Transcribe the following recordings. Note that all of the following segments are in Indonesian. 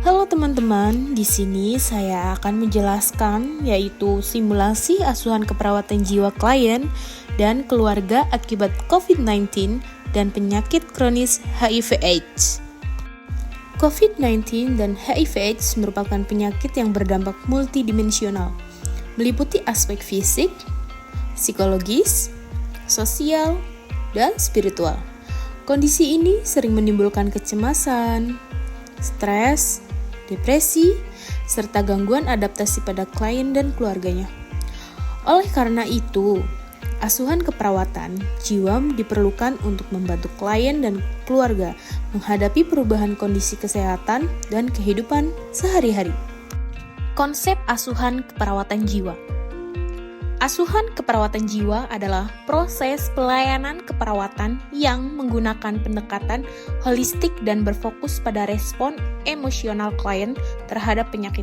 Halo teman-teman, di sini saya akan menjelaskan yaitu simulasi asuhan keperawatan jiwa klien dan keluarga akibat COVID-19 dan penyakit kronis HIV/AIDS. COVID-19 dan HIV/AIDS merupakan penyakit yang berdampak multidimensional, meliputi aspek fisik, psikologis, sosial, dan spiritual. Kondisi ini sering menimbulkan kecemasan, stres, depresi, serta gangguan adaptasi pada klien dan keluarganya. Oleh karena itu, asuhan keperawatan jiwa diperlukan untuk membantu klien dan keluarga menghadapi perubahan kondisi kesehatan dan kehidupan sehari-hari. Konsep asuhan keperawatan jiwa. Asuhan keperawatan jiwa adalah proses pelayanan keperawatan yang menggunakan pendekatan holistik dan berfokus pada respon emosional klien terhadap penyakit.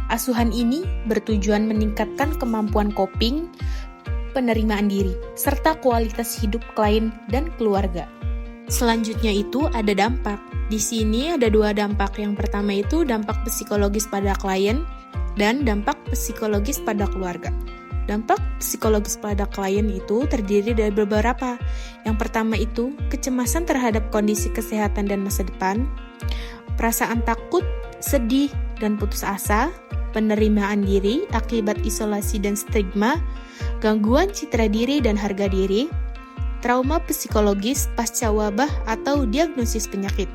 Asuhan ini bertujuan meningkatkan kemampuan coping, penerimaan diri, serta kualitas hidup klien dan keluarga. Selanjutnya itu ada dampak. Di sini ada dua dampak. Yang pertama itu dampak psikologis pada klien dan dampak psikologis pada keluarga. Dampak psikologis pada klien itu terdiri dari beberapa. Yang pertama itu kecemasan terhadap kondisi kesehatan dan masa depan, perasaan takut, sedih, dan putus asa, penerimaan diri akibat isolasi dan stigma, gangguan citra diri dan harga diri, trauma psikologis pasca wabah atau diagnosis penyakit.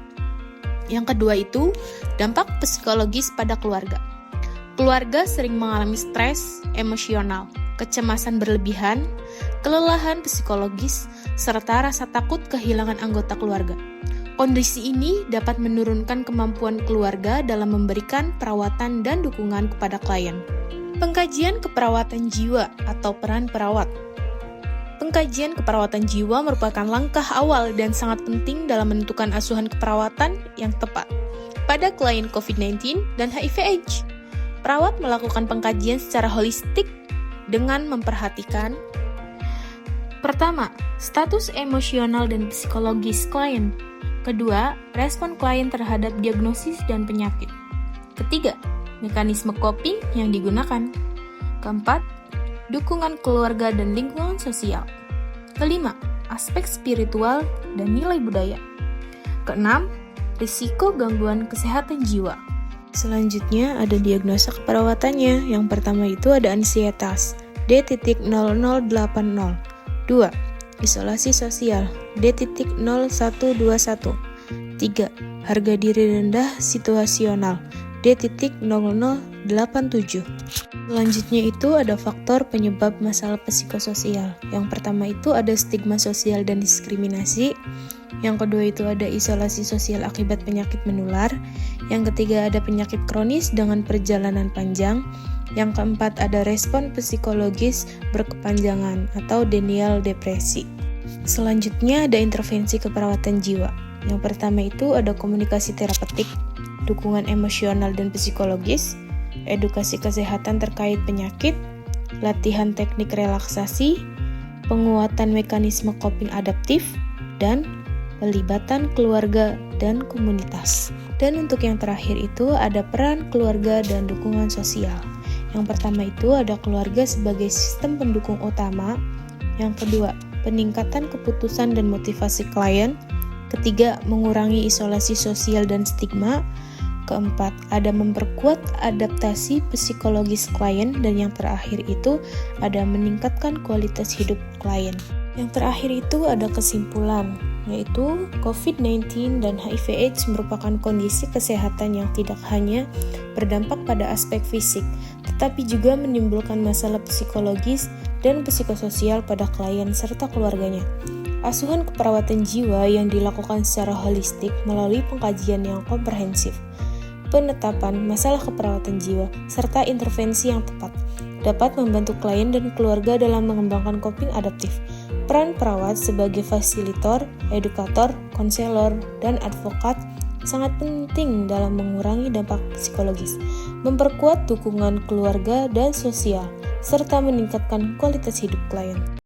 Yang kedua itu dampak psikologis pada keluarga. Keluarga sering mengalami stres emosional, kecemasan berlebihan, kelelahan psikologis, serta rasa takut kehilangan anggota keluarga. Kondisi ini dapat menurunkan kemampuan keluarga dalam memberikan perawatan dan dukungan kepada klien. Pengkajian keperawatan jiwa atau peran perawat. Pengkajian keperawatan jiwa merupakan langkah awal dan sangat penting dalam menentukan asuhan keperawatan yang tepat pada klien COVID-19 dan HIV/AIDS. Perawat melakukan pengkajian secara holistik dengan memperhatikan: pertama, status emosional dan psikologis klien. Kedua, respon klien terhadap diagnosis dan penyakit. Ketiga, mekanisme coping yang digunakan. Keempat, dukungan keluarga dan lingkungan sosial. Kelima, aspek spiritual dan nilai budaya. Keenam, risiko gangguan kesehatan jiwa. Selanjutnya ada diagnosa keperawatannya. Yang pertama itu ada ansietas D.0080. 2. Isolasi sosial D.0121. 3. Harga diri rendah situasional D.0087. Selanjutnya itu ada faktor penyebab masalah psikososial. Yang pertama itu ada stigma sosial dan diskriminasi. Yang kedua itu ada isolasi sosial akibat penyakit menular. Yang ketiga ada penyakit kronis dengan perjalanan panjang. Yang keempat ada respon psikologis berkepanjangan atau denial depresi. Selanjutnya ada intervensi keperawatan jiwa. Yang pertama itu ada komunikasi terapeutik, dukungan emosional dan psikologis, edukasi kesehatan terkait penyakit, latihan teknik relaksasi, penguatan mekanisme coping adaptif, dan pelibatan keluarga dan komunitas. Dan untuk yang terakhir itu ada peran keluarga dan dukungan sosial. Yang pertama itu ada keluarga sebagai sistem pendukung utama. Yang kedua, peningkatan keputusan dan motivasi klien. Ketiga, mengurangi isolasi sosial dan stigma. Keempat, ada memperkuat adaptasi psikologis klien. Dan yang terakhir itu ada meningkatkan kualitas hidup klien. Yang terakhir itu ada kesimpulan, yaitu COVID-19 dan HIV/AIDS merupakan kondisi kesehatan yang tidak hanya berdampak pada aspek fisik, tetapi juga menimbulkan masalah psikologis dan psikososial pada klien serta keluarganya. Asuhan keperawatan jiwa yang dilakukan secara holistik melalui pengkajian yang komprehensif, penetapan masalah keperawatan jiwa, serta intervensi yang tepat dapat membantu klien dan keluarga dalam mengembangkan coping adaptif. Peran perawat sebagai fasilitator, edukator, konselor, dan advokat sangat penting dalam mengurangi dampak psikologis, memperkuat dukungan keluarga dan sosial, serta meningkatkan kualitas hidup klien.